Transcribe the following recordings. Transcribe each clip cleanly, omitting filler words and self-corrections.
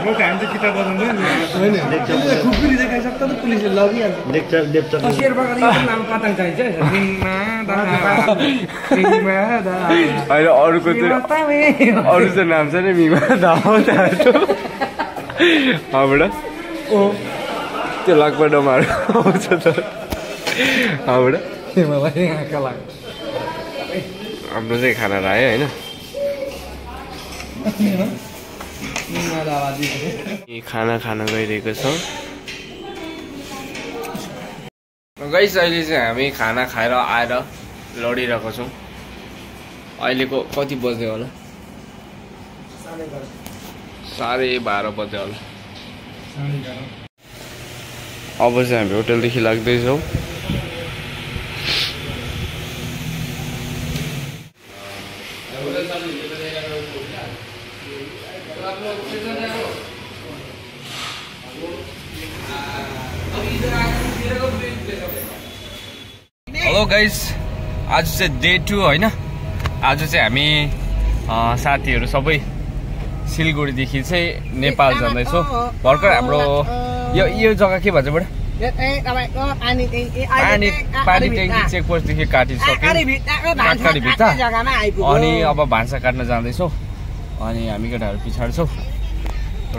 म त हामी त किताब बजाउँदैन होइन खुकुरी देखाइसक्दा त पुलिसले लगिहाल्छ नाम पतङ चाहिन्छ होइन अरूको चाहिँ अरू चाहिँ नाम छ नि मिमा धाउ हाबाट त्यो लाग्पा डमाहरू आउँछ त हाबाट हाम्रो चाहिँ खाना रायो होइन खाना खान गइरहेको छौँ गाइस अहिले चाहिँ हामी खाना खाएर आएर लडिरहेको छौँ अहिलेको कति बज्यो होला 12:30 बज्यो होला अब चाहिँ हामी होटलदेखि लाग्दैछौँ हेलो गाइस आज चाहिँ डे 2 होइन आज चाहिँ हामी साथीहरू सबै सिलगढीदेखि चाहिँ नेपाल जाँदैछौँ भर्खर हाम्रो यो जग्गा के भन्छ बडा पानी ट्याङ्की चेकपोस्टदेखि काटिसक्यो काँक्राडी भित्ता अनि अब भान्सा काट्न जाँदैछौँ अनि हामी केटाहरू पछाडि छौँ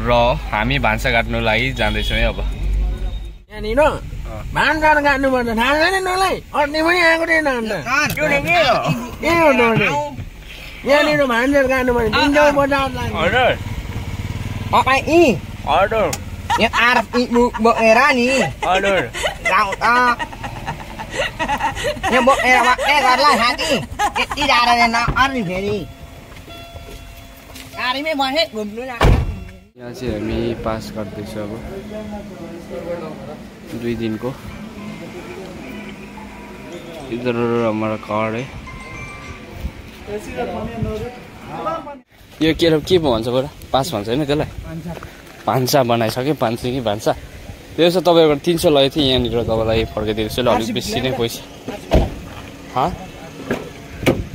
र हामी भान्सा काट्नु लागि जाँदैछौँ है अब यहाँनिर भान्सा काट्नुपर्छ थाहा छैन नलाई अट्ने पनि आएको थिएन अन्त यहाँनिर भान्सा काट्नुपर्छ दिन्छौ अर्डर यो आरफ बोकेर नि अर्डर यो बोकेर वाक्कै गर्ला साथी यति जाँदैन अर्नी फेरि गाडीमै बसे घुम्नु यहाँ चाहिँ हामी पास गर्दैछ अब 2 दिनको इधर हमारा कार है यो के भन्छ बडा पास भन्छ होइन त्यसलाई भान्सा बनाइसक्यो भान्सा कि भान्सा त्यसो तपाईँको 300 लगेको थियो यहाँनिर तपाईँलाई फर्काइदिएको छु ल अलिक बेसी नै पैसा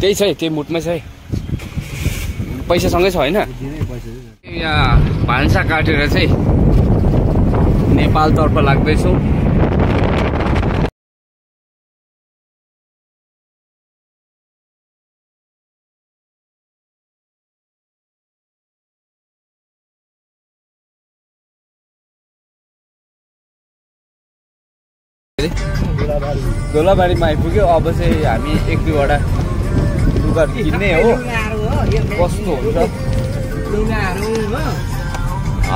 त्यही छ है त्यही मुटमै छ है पैसासँगै छ होइन यहाँ भान्सा काटेर चाहिँ नेपालतर्फ लाग्दैछौँ गोलाबारीमा आइपुग्यो अब चाहिँ हामी 1-2वटा लुगा किन्ने हो कस्तो हुन्छ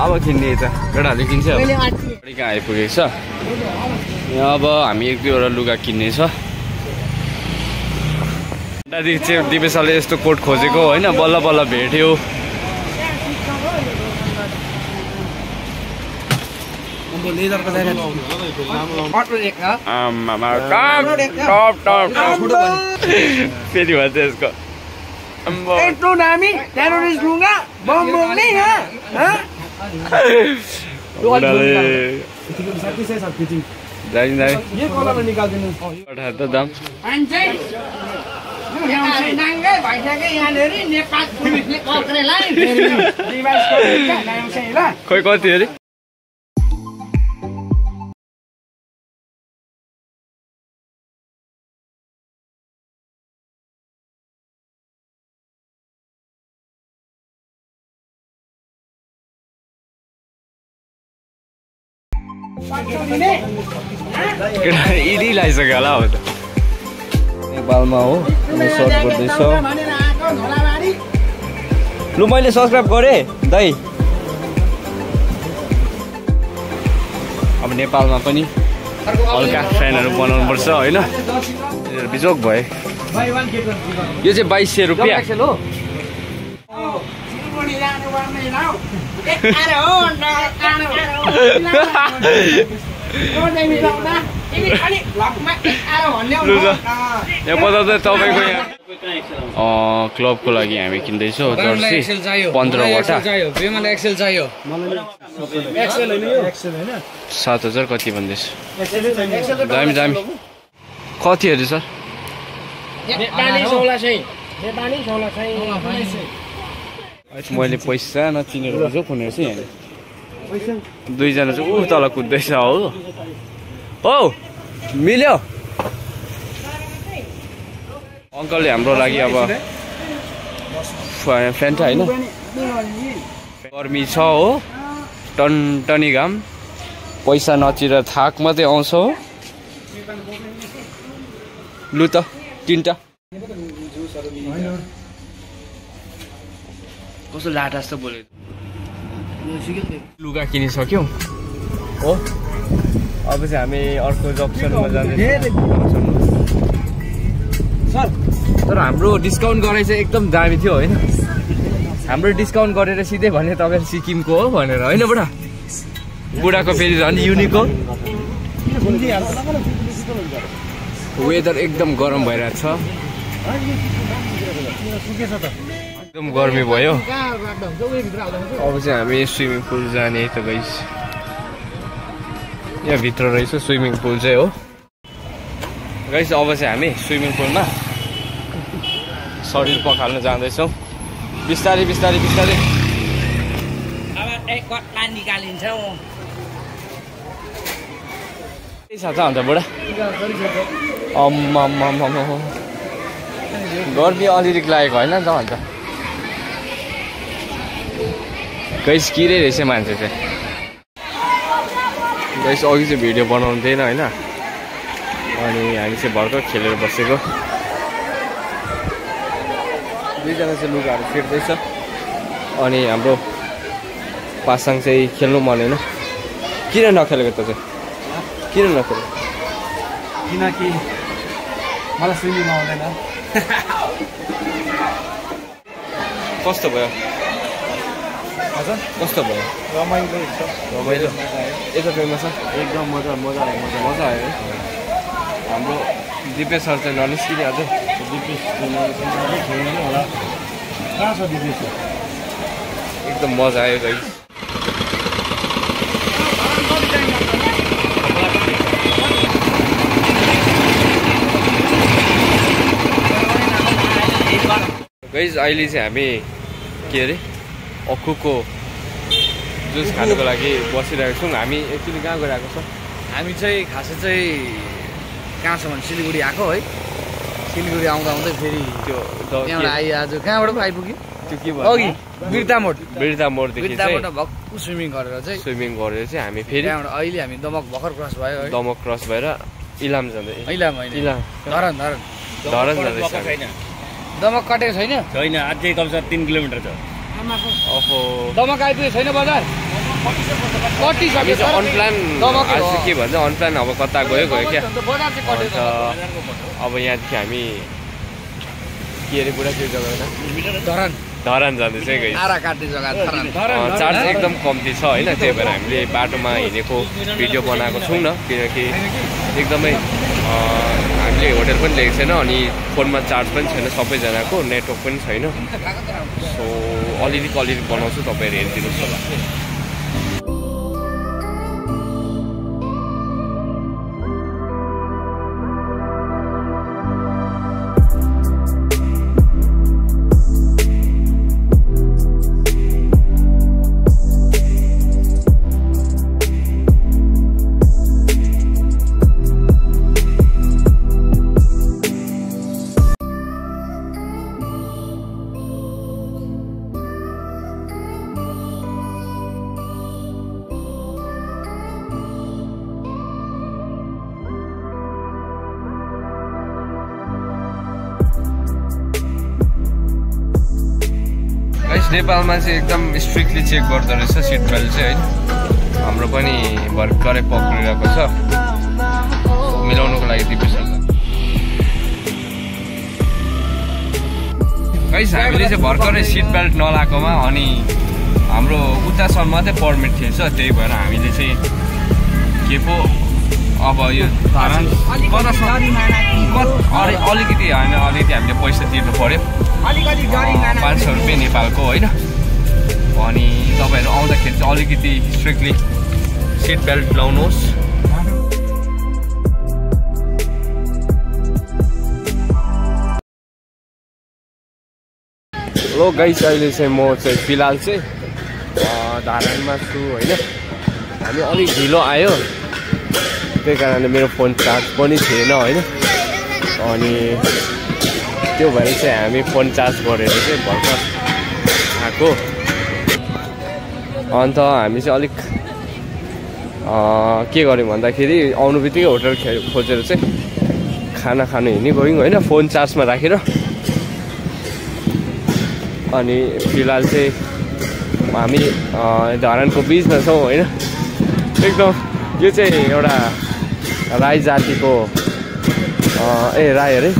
अब किन्ने त केटाहरूले किन्छ कहाँ आइपुगेको छ यहाँ अब हामी 1-2वटा लुगा किन्ने छ चाहिँ दिपेशले यस्तो कोट खोजेको होइन बल्ल बल्ल भेट्यो फेरि भन्छ यसको यत्रो दामी टेरोरिस्ट लुगा बम बोक्ने दाम खोइ कति अरे यदि लगाइसक्यो होला अब त नेपालमा हो सर्च गर्दैछ लु मैले सब्सक्राइब गरेँ दाइ अब नेपालमा पनि हल्का फ्यानहरू बनाउनु पर्छ होइन बिजोक भए यो चाहिँ 2200 रुपियाँ यहाँ बताउँदा तपाईँको यहाँ क्लबको लागि हामी किन्दैछौँ जर्सी 15वटा 7000 कति भन्दैछ दामी दामी कति अरे सर मैले पैसा नचिनेर जो खुनेको छु यहाँ दुईजना चाहिँ ऊ तल कुद्दैछ हो हो मिल्यो अङ्कलले हाम्रो लागि अब फ्यान्टा होइन गर्मी छ हो टनटनी घाम पैसा नतिर थाक मात्रै आउँछ हो लु त तिनटा कस्तो लाटा जस्तो बोल्यो लुगा किनिसक्यौँ हो अब चाहिँ हामी अर्को जक्सनमा जाँदैछौँ तर हाम्रो डिस्काउन्ट गराइ चाहिँ एकदम दामी थियो होइन हाम्रो डिस्काउन्ट गरेर सिधै भने तपाईँ सिक्किमको हो भनेर होइन बुढा बुढाको फेरि झन् युनिक हो वेदर एकदम गरम भइरहेको छ एकदम गर्मी भयो अब चाहिँ हामी स्विमिङ पुल जाने त गाइस यहाँ भित्र रहेछ स्विमिङ पुल चाहिँ हो गाइस अब चाहिँ हामी स्विमिङ पुलमा शरीर पखाल्न जाँदैछौँ बिस्तारै बिस्तारै बिस्तारै के छ त अन्त बुढा गर्मी अलिअलि लागेको होइन नि त अन्त गैस किरै रहेछ मान्छे चाहिँ गैस अघि चाहिँ भिडियो बनाउनु थिएन होइन अनि हामी चाहिँ भर्खर खेलेर बसेको दुईजना चाहिँ लुगाहरू फेर्दैछ अनि हाम्रो पासाङ चाहिँ खेल्नु मन होइन किन नखेलेको त चाहिँ किन नखेलेको किनकि मलाई स्विमिङ आउँदैन कस्तो भयो हजुर कस्तो भयो रमाइलो रमाइलो यता पेमा छ एकदम मजा मजा आयो मजा मजा आयो है हाम्रो दिपेश सर चाहिँ ननिस्किने अझै दिपेश खेल्नु होला कहाँ छ दिपेश एकदम मजा आयो गाइस गाइस अहिले चाहिँ हामी के अरे अक्खुको जुस खानुको लागि बसिरहेको छौँ हामी एक्चुअली कहाँ गइरहेको छौँ हामी चाहिँ खासै चाहिँ कहाँ छ भने सिलगढी आएको है सिलगढी आउँदा आउँदै फेरि त्यो त्यहाँबाट आइ आज कहाँबाट पो आइपुग्यो त्यो के अघि बिर्ता मोडदेखि चाहिँ भक्कु स्विमिङ गरेर चाहिँ चाहिँ हामी फेरि त्यहाँबाट अहिले हामी दमक भर्खर क्रस भयो है दमक क्रस भएर इलाम जाँदै इलाम धरन धरन जाँदैछ दमक कटेको छैन छैन अझै कमसे 3 किलोमिटर छ ओहो दमक आइपुगेको छैन बजार कटिसक्यो अनप्लान आज के भन्छ अनप्लान अब कता गयो क्या बजार चाहिँ कटेको अब यहाँदेखि हामी के अरे बुढा त्यो जग्गा धरान जाँदैछ है गाइस आरा काट्ने जग्गा चार्ज एकदम कम्ती छ होइन त्यही भएर हामीले बाटोमा हिँडेको भिडियो बनाएको छौँ न किनकि एकदमै हामीले होटल पनि लिएको छैन अनि फोनमा चार्ज पनि छैन सबैजनाको नेटवर्क पनि छैन सो अलिअलि बनाउँछु तपाईँहरू हेरिदिनुहोस् होला नेपालमा चाहिँ एकदम स्ट्रिक्टली चेक गर्दो रहेछ सिट बेल्ट चाहिँ होइन हाम्रो पनि भर्खरै पक्रिरहेको छ मिलाउनुको लागि दिपेश गाइस हामीले चाहिँ भर्खरै सिट बेल्ट नलाएकोमा अनि हाम्रो उतासम्म मात्रै पर्मिट थिएछ त्यही भएर हामीले चाहिँ के पो अब यो अलिकति होइन अलिकति हामीले पैसा तिर्नु पर्यो 500 रुपियाँ नेपालको होइन अनि तपाईँहरू आउँदाखेरि चाहिँ अलिकति स्ट्रिक्टली सिट बेल्ट लाउनुहोस् हेलो गाइस अहिले चाहिँ म चाहिँ फिलहाल चाहिँ धारानमा छु होइन। हामी अलिक ढिलो आयो त्यही कारणले मेरो फोन चार्ज पनि थिएन होइन। अनि त्यो भएर चाहिँ हामी फोन चार्ज गरेर चाहिँ भर्खर आएको। अन्त हामी चाहिँ अलिक के गर्यौँ भन्दाखेरि आउनु बित्तिकै होटल खोजेर चाहिँ खाना खानु हिँड्ने गयौँ होइन, फोन चार्जमा राखेर। अनि फिलहाल चाहिँ हामी धरानको बिचमा छौँ होइन। एकदम यो चाहिँ एउटा राई जातिको राई अरे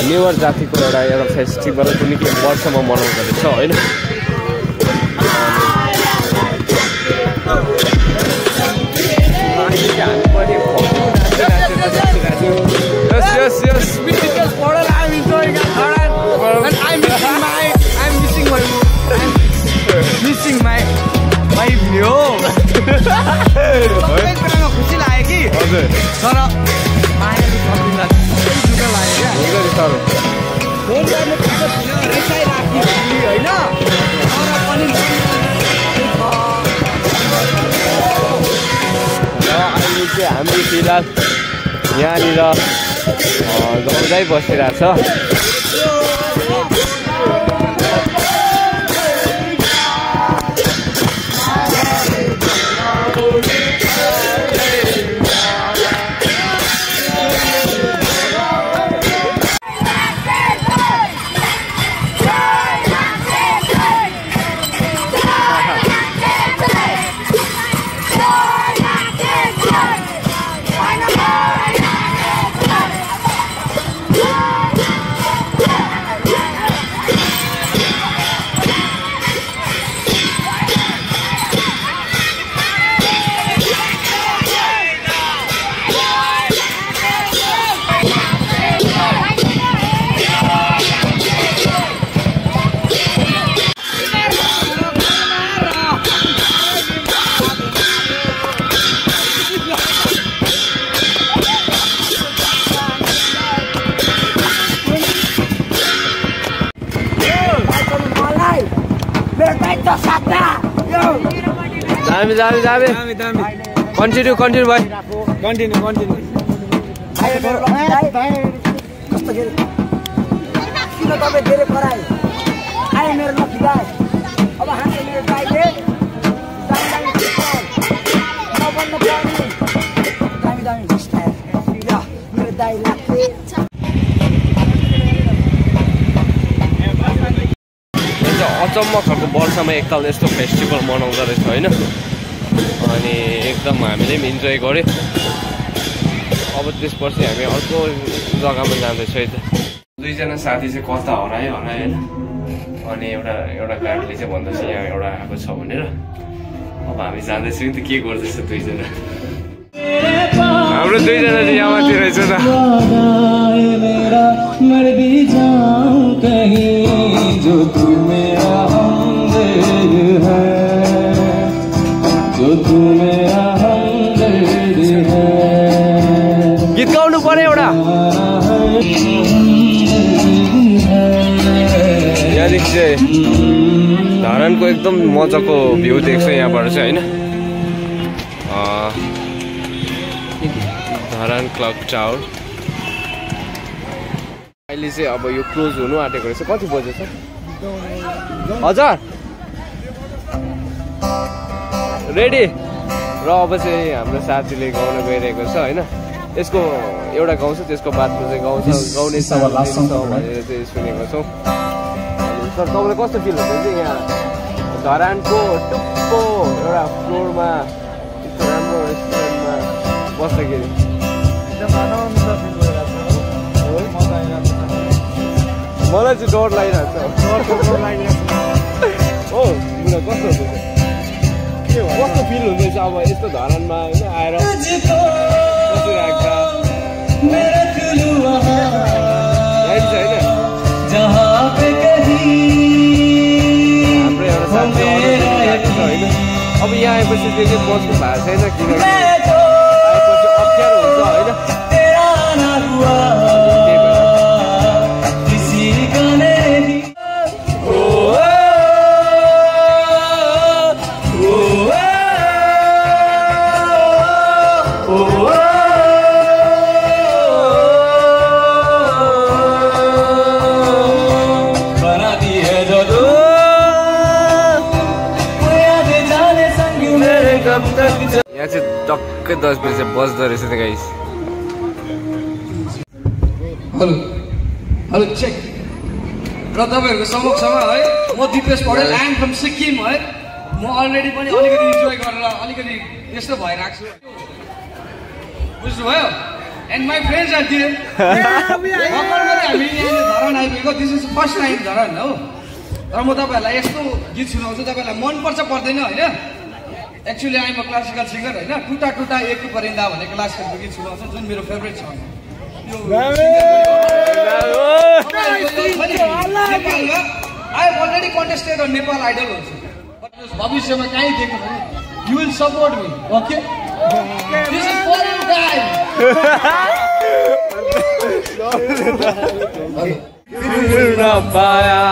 नेवार जातिको एउटा फेस्टिभल कुनै के वर्षमा मनाउँदो रहेछ होइन। खुसी लाग्यो कि तर अहिले चाहिँ हामी फिलहाल यहाँनिर गाउँदै बसिरहेछ। दामी कन्टिन्यू भाइ कन्टिन्यू कस्तो किन तपाईँ धेरै पराए आयो मेरो लक्ष्मी दाइ। अब हामीले मेरो दाइले नबन्नु पर्ने दामी मेरो दाइ लाग्थे। अचम्म खालको वर्षमा एकताल यस्तो फेस्टिभल मनाउँदो रहेछ होइन। अनि एकदम हामीले पनि इन्जोय गऱ्यो। अब त्यसपछि हामी अर्को जग्गामा जाँदैछौँ है त। दुईजना साथी चाहिँ कता हरायो होइन। अनि एउटा गाडीले चाहिँ भन्दैछ यहाँ एउटा आएको छ भनेर। अब हामी जाँदैछौँ नि त के गर्दैछ दुईजना। हाम्रो दुईजना चाहिँ यहाँ माथि रहेछ त। गीत गाउनु पर्यो एउटा। यहाँदेखि चाहिँ धरानको एकदम मजाको भ्यू देख्छ यहाँबाट चाहिँ होइन। धरान क्लक टावर अहिले चाहिँ अब यो क्लोज हुनु आँटेको रहेछ। कति बजे छ हजुर? रेडी। र अब चाहिँ हाम्रो साथीले गाउन गइरहेको छ होइन। यसको एउटा गाउँछ त्यसको बादमा चाहिँ गाउने भनेर चाहिँ सुनेको छौँ। सर तपाईँलाई कस्तो फिल हुन्छ चाहिँ यहाँ धरानको टुप्पो एउटा फ्लोरमा यस्तो राम्रो रेस्टुरेन्टमा बस्दाखेरि? मलाई चाहिँ डर लागिरहेको छ। हो बुढा कस्तो हुँदैछ? कस्तो फिल हुँदैछ अब यस्तो धरानमा होइन आएर बसिरहेको छ हाम्रो एउटा साथी होइन। अब यहाँ आएपछि त्यो चाहिँ बस्नु भएको छैन किनकि आएपछि अप्ठ्यारो हुन्छ होइन। 50 चाहिँ बज्दो रहेछ त गाइस। हेलो हेलो चेक र तपाईँहरूको समक्षमा है म दिपेश पौडेल आइएम फ्रम सिक्किम है। म अलरेडी पनि अलिकति इन्जोय गरेर अलिकति यस्तो भइरहेको छु बुझ्नुभयो। एन्ड माई फ्रेन्ड्स आर दियर हामी यहाँ धरान आइपुगेको this is first time Dharan हो। तर म तपाईँहरूलाई यस्तो गीत सुनाउँछु तपाईँहरूलाई मनपर्छ पर्दैन होइन। Actually I'm a classical singer होइन। टुटा टुटा एक परिन्दा भन्ने क्लासिकलको गीत सुनाउँछु जुन मेरो फेभरेट छ। नेपालमा I have already contested on Nepal idol हुन्छ भविष्यमा कहीँ देख्नु भने you will support me okay. This is for you guys. ना पाया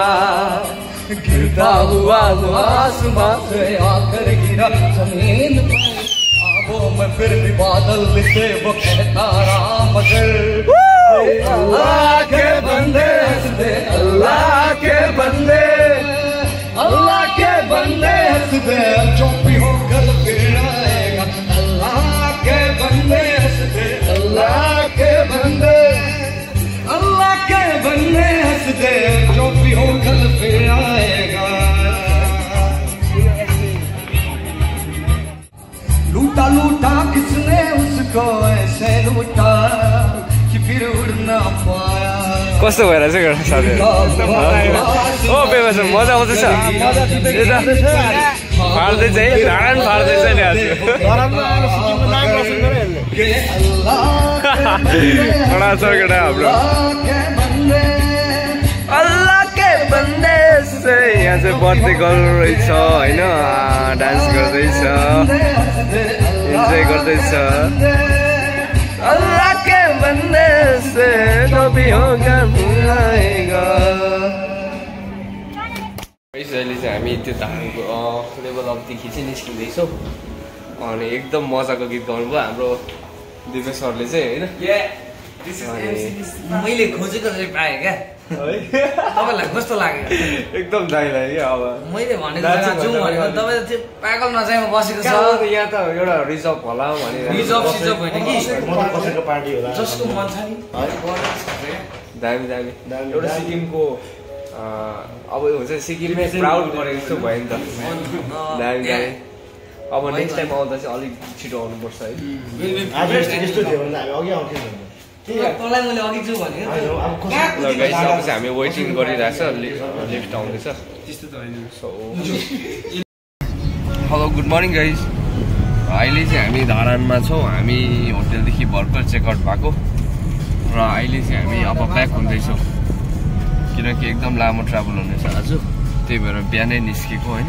गिरता हुआ आसमां से आकर गिरा जमीन पर। वो मैं फिर भी बादल से वो कहता रहा मगर अल्लाह के बंदे हंस दे, अल्लाह के बंदे, अल्लाह के बंदे हंस दे, जो भी हो कल फिर आएगा। अल्लाह के बंदे हंस दे, अल्लाह के बंदे, अल्लाह के बंदे हंस दे, जो भी हो कल फिर आएगा। लूटा लूटा किसने उसको ऐसे लूटा कि फिर उड़ ना पाया। कस्तो भइरहेछ गर्नु साथीहरू? ओ बेबा छ मजा आउँदैछ। फाड्दैछ है धान फाड्दैछ नि आज। बडा छ केटा हाम्रो। अल्लाह के बन्दे से यहाँ चाहिँ बर्थडे गर्ल रहेछ होइन। डान्स गर्दैछ इन्जोय गर्दैछ। अल्लाह के बन्दे से जो भी होगा भुलाएगा। अहिले चाहिँ हामी त्यो धानको लेभल अपदेखि चाहिँ निस्किँदैछौँ अनि एकदम मजाको गीत गाउनुभयो हाम्रो दिपेश सरले चाहिँ होइन। मैले खोजेको चाहिँ पाएँ क्या तपाईँलाई कस्तो लाग्यो? एकदम दामी लाग्यो क्या। अब मैले भनेको जग्गा जाउँ भनेको तपाईँ त्यो पागल नचाहिँमा बसेको छ। यहाँ त एउटा रिजर्भ होला भनेर रिजर्भ सिजर्भ होइन कि कसैको पार्टी होला जसको मन छ नि। दामी दामी एउटा सिक्किमको अब हुन्छ सिक्किममै प्राउड गरेको जस्तो भयो नि त। दामी दामी अब नेक्स्ट टाइम आउँदा चाहिँ अलिक छिटो आउनुपर्छ है। आज यस्तो थियो भने हामी अघि आउँथ्यौँ। तँलाई मैले अघि जाउँ भनेको ल गाइस अब चाहिँ हामी वेटिङ गरिरहेछ लिफ्ट आउँदैछ। Hello good morning guys. अहिले चाहिँ हामी धरानमा छौँ। हामी होटेलदेखि भर्खर चेकआउट भएको र अहिले चाहिँ हामी अब ब्याक हुँदैछौँ किनकि एकदम लामो ट्राभल हुनेछ आज। त्यही भएर बिहानै निस्केको होइन।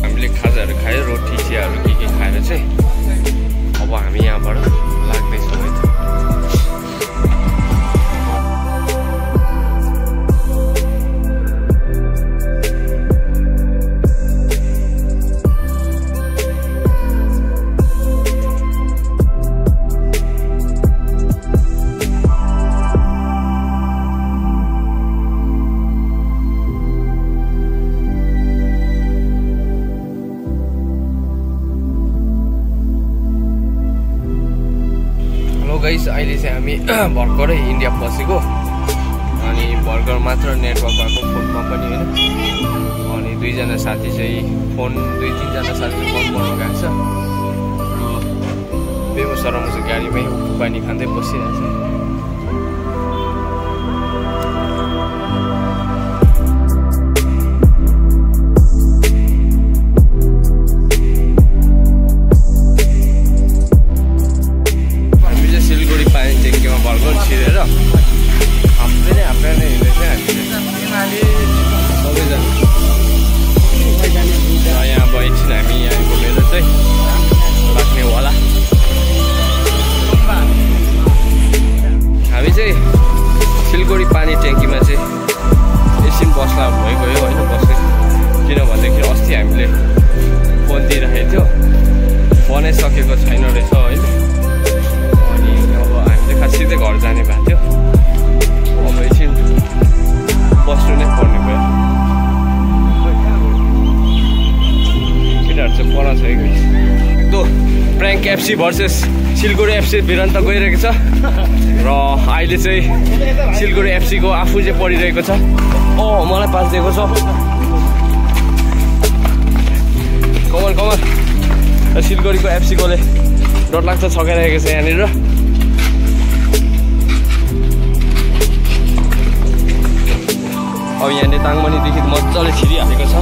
हामीले खाजाहरू खायो रोटी चियाहरू के खाएर चाहिँ अब हामी यहाँबाट लाग्दैछौँ है त। गाइस अहिले चाहिँ हामी भर्खरै इन्डिया पसेको अनि भर्खर मात्र नेटवर्क भएको फोनमा पनि होइन अनि 2 जना साथी चाहिँ फोन 2-3 जना साथीले फोन बनाउनु गएको छ र बेहोस र म चाहिँ गाडीमै पानी खाँदै बसिरहेको छु छिरेर आफ्नै नै हिँड्दैछ हामीले सबैजना यहाँ अब एकछिन हामी यहाँ घुमेर चाहिँ लाग्ने होला हामी चाहिँ सिलगढी पानी ट्याङ्कीमा चाहिँ एकछिन बस्ला भइगयो होइन बस्ने किनभन्दाखेरि अस्ति हामीले फोन दिइराखेको थियो फोनै सकेको छैन रहेछ होइन सिधै घर जाने भएको थियो अब एकछिन बस्नु नै पर्ने भयो केटाहरू चाहिँ पढा छ एकदम प्र्याङ्क एफसी भर्सेस सिलगढी एफसी भिरन्त गइरहेको छ र अहिले चाहिँ सिलगढी एफसीको आफू चाहिँ पढिरहेको छ मलाई पास दिएको छ कमन सिलगढीको एफसीकोले डरलाग्दो छकाइरहेको छ यहाँनिर अब यहाँले ताङमनीदेखि मजाले छिरिहालेको छ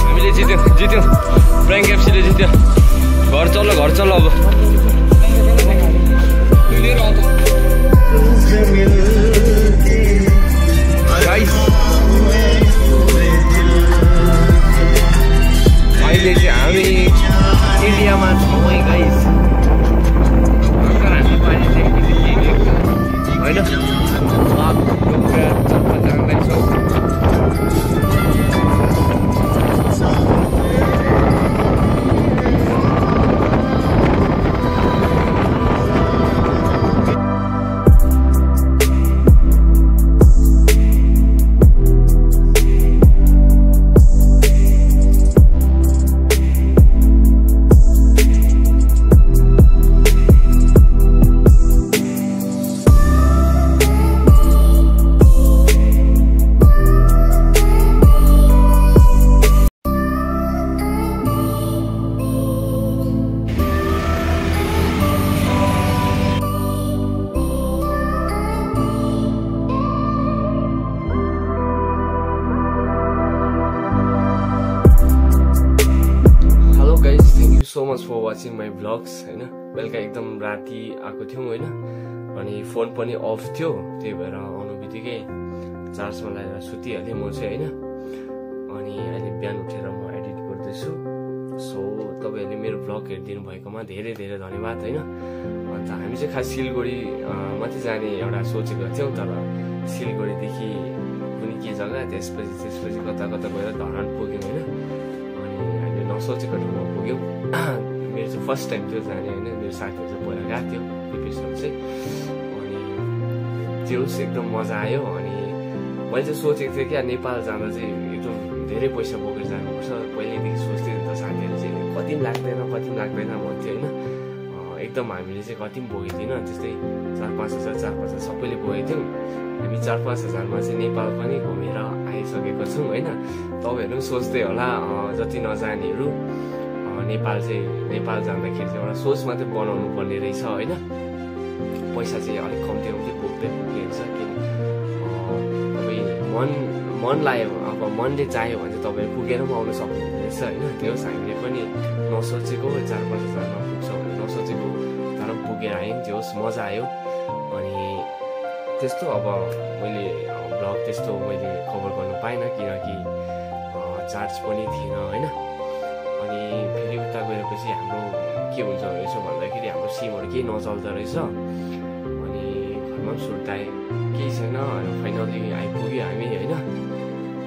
हामीले जित्यौँ प्र्याङ्क एफसीले जित्यो घर चल्लो अब अहिले चाहिँ हामी इन्डियामा छौँ है गाइस भर्खर हामी पानी ट्याङ्कीदेखि होइन जाँदैछौँ so much for watching my vlogs होइन बेलुका एकदम राति आएको थियौँ होइन अनि फोन पनि अफ थियो त्यही भएर आउनु बित्तिकै चार्जमा लगाएर सुतिहालेँ म चाहिँ होइन अनि अहिले बिहान उठेर म एडिट गर्दैछु सो तपाईँहरूले मेरो भ्लग हेरिदिनु भएकोमा धेरै धेरै धन्यवाद होइन अन्त हामी चाहिँ खास सिलगढी मात्रै जाने एउटा सोचेको थियौँ तर सिलगढीदेखि कुनै के जग्गा त्यसपछि कता गएर धरान पुग्यौँ होइन अनि हामीले नसोचेको ठाउँमा पुग्यौँ मेरो चाहिँ फर्स्ट टाइम थियो जाने होइन मेरो साथीहरू चाहिँ पहिला गएको थियो पिपिसहरू चाहिँ अनि त्यो चाहिँ एकदम मजा आयो अनि मैले चाहिँ सोचेको थिएँ कि नेपाल जाँदा चाहिँ एकदम धेरै पैसा बोकेर जानुपर्छ पहिल्यैदेखि सोच्थेँ नि त साथीहरू चाहिँ कति पनि लाग्दैन भन्थ्यो होइन एकदम हामीले चाहिँ कति पनि बोकेको थिएन त्यस्तै 4-5 हजार सबैले बोकेको थियौँ हामी 4-5 हजारमा चाहिँ नेपाल पनि घुमेर आइसकेको छौँ होइन तपाईँहरू पनि सोच्दै होला जति नजानेहरू नेपाल जाँदाखेरि चाहिँ एउटा सोच मात्रै बनाउनु पर्ने रहेछ होइन पैसा चाहिँ अलिक कम्ती बोक्दै पुग्नेछ किन तपाईँ मन लाग्यो अब मनले चाह्यो भने चाहिँ तपाईँ पुगेर पनि आउनु सक्नुहुनेछ होइन त्यो हामीले पनि नसोचेको 4-5 हजारमा पुग्छ भने नसोचेको तर पनि पुगेर आयौँ त्यो मजा आयो अनि त्यस्तो अब मैले भ्लग त्यस्तो मैले कभर गर्नु पाइनँ किनकि चार्ज पनि थिएन होइन अनि फेरि उता गएपछि हाम्रो के हुन्छ रहेछ भन्दाखेरि हाम्रो सिमहरू केही नचल्दो रहेछ अनि घरमा पनि सुर्ताएँ केही छैन फाइनली आइपुग्यो हामी होइन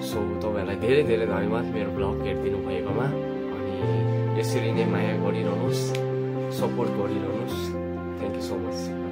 सो तपाईँहरूलाई धेरै धेरै धन्यवाद मेरो भ्लग हेरिदिनु भएकोमा अनि यसरी नै माया गरिरहनुहोस् सपोर्ट गरिरहनुहोस् थ्याङ्क यू सो मच